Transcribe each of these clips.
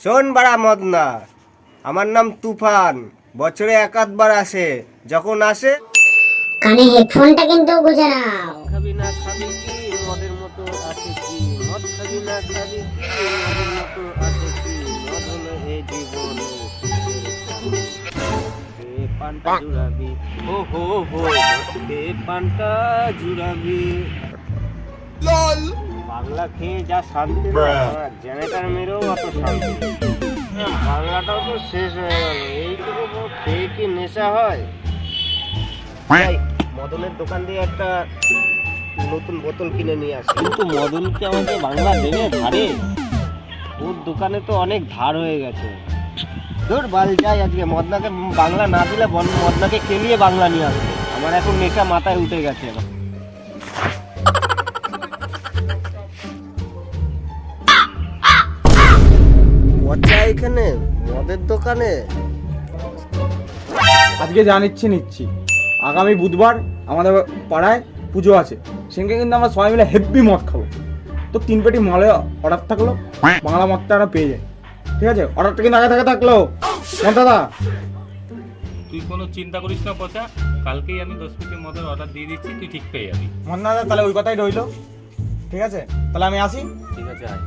শোন বাড়া মদনা, আমার নাম তুফান। বছরে এক আধবার আসে, যখন আসে কানে হেডফোনটা কিন্তু গুঁজে নাও। খাবি না খাবি কি মদের মতো আছে কি, মদ খাবি না খাবি কি মদের মতো আছে কি, মদ হলো এই জীবনের পানটা জুড়াবি, হো হো হো পানটা জুড়াবি। বাংলা খেয়ে যা শান্তি, জেনারেটার মেরেও অত শান্তি। বাংলাটাও তো শেষ হয়ে গেল, এইটুকু খেয়ে কি নেশা হয়? মদনের দোকান দিয়ে একটা নতুন বোতল কিনে নিয়ে আসি। কিন্তু মদন কি আমাকে বাংলা দেবে ধারে? ওর দোকানে তো অনেক ধার হয়ে গেছে। ধর বাল যাই, আজকে মদনাকে বাংলা না দিলে মদনাকে খেলিয়ে বাংলা নিয়ে আসবে। আমার এখন নেশা মাথায় উঠে গেছে। পচা এখানে মদের দোকানে। আজকে যা নিচ্ছি আগামী বুধবার আমাদের পাড়ায় পুজো আছে, সেখানে কিন্তু আমরা সবাই মিলে হেভি মদ খাবো। তো 3 পেটি মালে অর্ডার থাকলো, বাংলা মদটা আমরা পেয়ে যাই। ঠিক আছে, অর্ডারটা কিন্তু আগে থেকে থাকলো দাদা। তুই কোনো চিন্তা করিস না পচা, কালকেই আমি 10 পেটি মদের অর্ডার দিয়ে দিচ্ছি, তুই ঠিক পেয়ে যাবি। দাদা তাহলে ওই কথাই রইলো। ঠিক আছে, তাহলে আমি আসি। ঠিক আছে, আয়।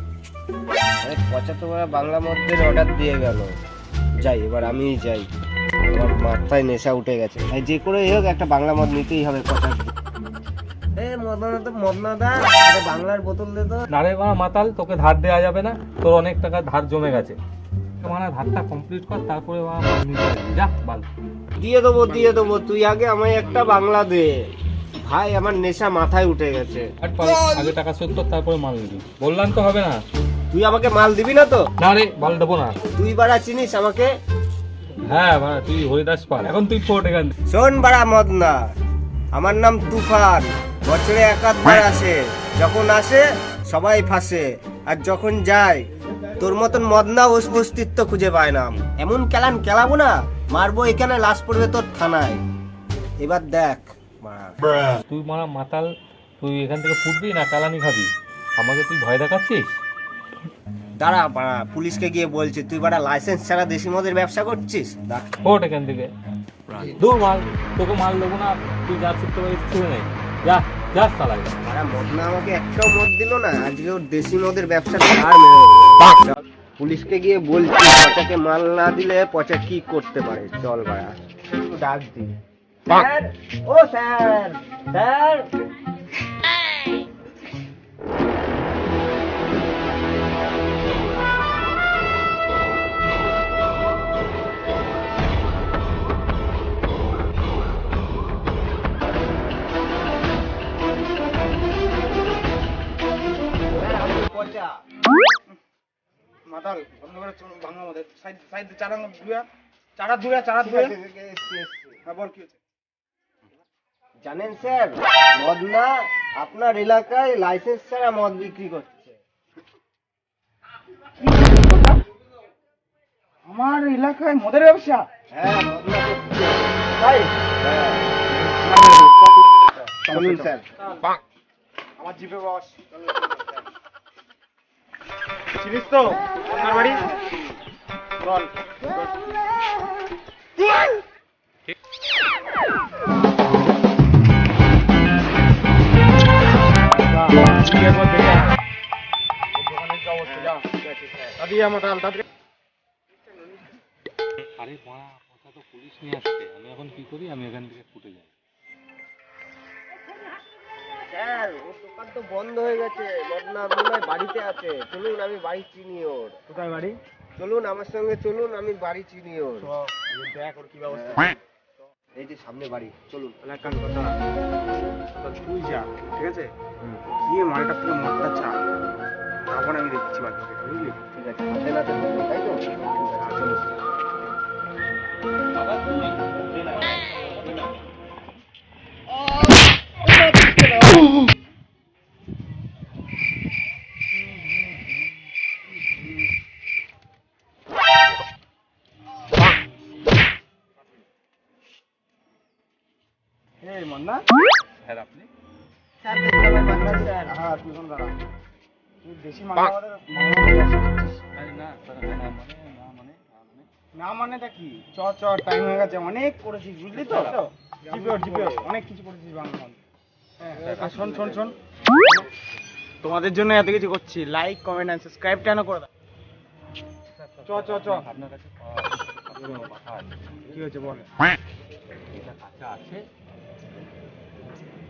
পচা তো বাংলা মদের অর্ডার দিয়ে গেল। যাই, এবার আমি যাই, আমার মাথায় নেশা উঠে গেছে। যে করে হোক একটা বাংলা মদ নিতেই হবে পচা। বাংলার বোতল দে তো। না রে বাবা মাতাল, তোকে ধার দেওয়া যাবে না, তোর অনেক টাকা ধার জমে গেছে। মানে ধারটা কমপ্লিট কর, তারপরে বাবা মাল নিতে যাবি। যা বাল। দিয়ে দেবো, তুই আগে আমায় একটা বাংলা দে ভাই, আমার নেশা মাথায় উঠে গেছে। আগে টাকা শোধ কর, তারপরে মাল নিবি। বললাম তো হবে না। তুই আমাকে মাল দিবি না তো? না রে, মাল দেবো না। তুই বাড়া চিনিস আমাকে? হ্যাঁ বাবা, তুই হরিদাস পাল, এখন তুই ফোট এখান থেকে। শোন বাড়া মদনা, আমার নাম তুফান। বছরে এক আধবার আসে, যখন আসে সবাই ফাঁসে, আর যখন যায় তোর মতন মদনা অস্তিত্ব খুঁজে পায় না। এমন খেলাবো না, মারবো এখানে, লাশ পড়বে তোর থানায়। এবার দেখ তুই মারা মাতাল, তুই এখান থেকে ফুটবি না কালানি খাবি? আমাকে তুই ভয় দেখাচ্ছিস? দাঁড়া বাড়া, পুলিশকে গিয়ে বলছি তুই বাড়া লাইসেন্স ছাড়া দেশি মদের ব্যবসা করছিস। ফোট এখান থেকে। দূর মাল, তোকে মাল দেবো না, তুই যা শিখতে পারিস ছেড়ে নেই। যা যা চালাই। বাড়া মদনা আমাকে একটাও মদ দিল না, আজকে ওর দেশি মদের ব্যবসা আর মেরে দেবো। পুলিশকে গিয়ে বলছি পচাকে মাল না দিলে পচা কি করতে পারে। চল বাড়া, একটু ডাক দি। স্যার, ও স্যার, স্যার। পচা মাতাল বন্ধ করে বাংলা মদের সাইড চারা দূরে হ্যাঁ, বল কি হচ্ছে? জানেন স্যার, মদনা আপনার এলাকায় লাইসেন্স ছাড়া মদ বিক্রি করছে। আমার এলাকায় মদের ব্যবসা? হ্যাঁ, মদনা করছে। তাই? হ্যাঁ। চলুন স্যার। আমার জিপে বস। চিনিস তো আপনার বাড়ি? চল। আরে বাড়া, কথা তো পুলিশ নিয়ে আসছে, আমি এখন কি করি? আমি এখান থেকে ফুটে যাই। স্যার, ওর দোকান তো বন্ধ হয়ে গেছে। মদনা মনে হয় বাড়িতে আছে। চলুন, আমি বাড়ি চিনি ওর। কোথায় বাড়ি? চলুন আমার সঙ্গে, চলুন, আমি বাড়ি চিনি ওর। দেখ ওর কি ব্যবস্থা। এই যে সামনে বাড়ি, চলুন। তাহলে এক কাজ কথা, তুই যা, ঠিক আছে, গিয়ে মালটার থেকে মদটা চা, তারপর আমি দেখছি বাকি, বুঝলি? ঠিক আছে, হাতে নাতে বলবো, তাই তো? ঠিক আছে, চলুন। এই মন্না, স্যার আপনি? স্যার, দেখতে পাই বাংলা স্যার। হ্যাঁ তুই এখন দাঁড়া। তুই বেশি মাংস না মানেটা কি? চ টাইম হয়ে গেছে, অনেক করেছিস বুঝলি তো। জিপিও অনেক কিছু করেছিস বাংলা মধ্যে। হ্যাঁ, শোন তোমাদের জন্য এত কিছু করছি, লাইক কমেন্ট আর সাবস্ক্রাইব কেন করে দাও। চ আপনার কাছে কথা আছে। কি হয়েছে বল। এটা কাঁচা আছে,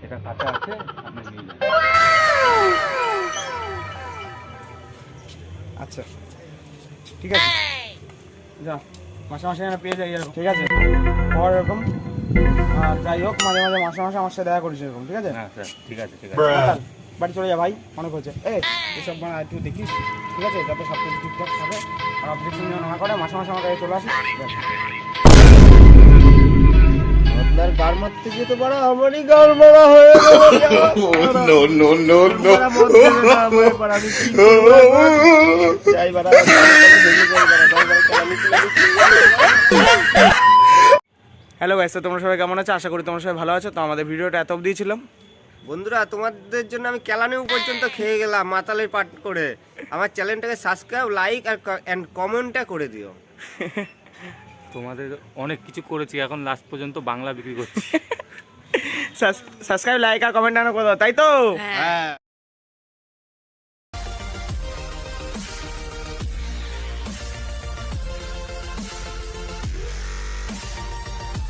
এটা কাঁচা আছে, আপনি নিয়ে যান। আচ্ছা ঠিক আছে, যা মাসে মাসে যেন পেয়ে যাই এরকম, ঠিক আছে পর এরকম। আর যাই হোক মাঝে মাঝে মাসে মাসে আমার সাথে দেখা করিস এরকম, ঠিক আছে। হ্যাঁ স্যার, ঠিক আছে ঠিক আছে। বাড়ি চলে যা ভাই, অনেক হয়েছে। এসব মানে একটু দেখিস, ঠিক আছে, যাতে সব কিছু ঠিকঠাক থাকে। আর অবজেকশন যেন না করে, মাসে মাসে আমার কাছে চলে আসিস। আপনার গার মারতে যেতে পারো, আমারই গার মারা হয়ে হ্যালো গাইস, তো তোমরা সবাই কেমন আছো? আশা করি তোমরা সবাই ভালো আছো। তো আমাদের ভিডিওটা এত অবধি ছিল বন্ধুরা, তোমাদের জন্য আমি কেলানিও পর্যন্ত খেয়ে গেলাম মাতালের পাট করে। আমার চ্যানেলটাকে সাবস্ক্রাইব, লাইক আর কমেন্টটা করে দিও। তোমাদের অনেক কিছু করেছি, এখন লাস্ট পর্যন্ত বাংলা বিক্রি করছি। সাবস্ক্রাইব, লাইক আর কমেন্ট করে দাও, তাই তো? হ্যাঁ।